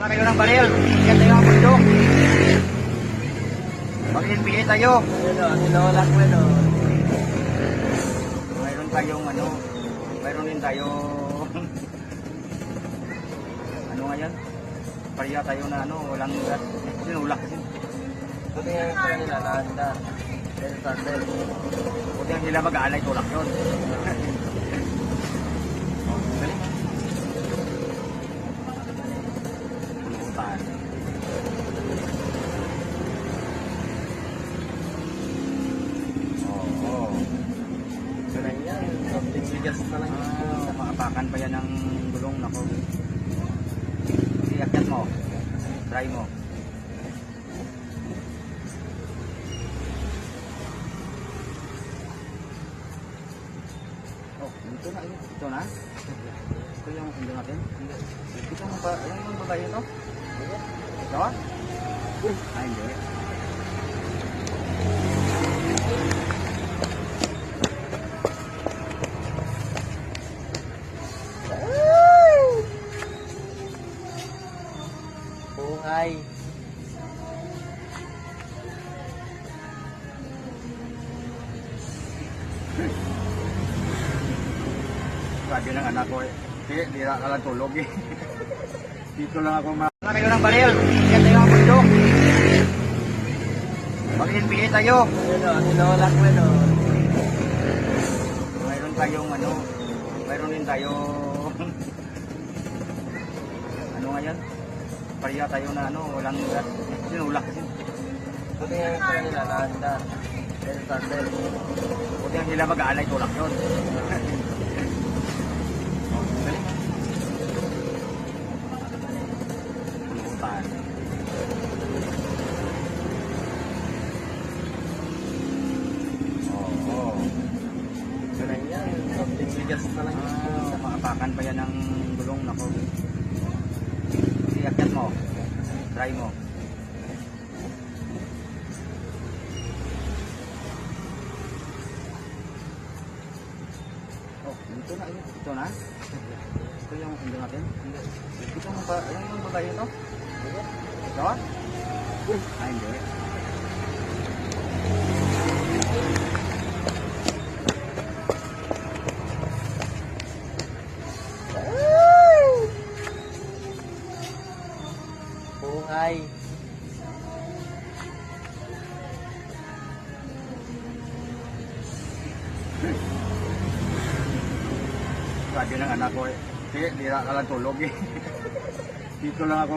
Wala kayo ng baril. Yan tayo ang bundok. Mag-NPA tayo. Tinawala ko yun. Mayroon tayong mayroon din tayo ano nga yan? Pariya tayo na walang gas. Sinulak kasi. Buti nga yung kanila, nahanda. Then started. Buti ang sila mag-aalay tulak yun. Galing. Pulutan. Oo. Ganun yan. Something bigas na lang. Makapakan pa yan ng gulong. Nako. Iakyan mo. Try mo. Oh, ito na. Ito na. Ito yung hindi natin. Ito yung babae ito. Ito? Ay, hindi. Buhay. Sabi ng anak ko di na lang tulog eh. Dito lang ako Wala kayo ng baril. Yan tayo ang bundok. Mag-NPA tayo. Tinawala ko yun. Mayroon tayong mayroon din tayo ano nga yan? Pariya tayo na walang gas. Sinulak kasi. Buti nga yung kanila, nahanda. Then started. Buti ang sila mag-aalay tulak yun. Galing. Pulutan. Oo. Ganun yan. Something bigas na lang. Makapakan pa yan ng gulong. Nako. Iakyan mo. Try mo. Oh, ito na. Ito na. Ito yung hindi natin. Ito yung babae ito. Ito? Ay, hindi. Buhay. Sabi ng anak ko di na lang tulog eh. Dito lang ako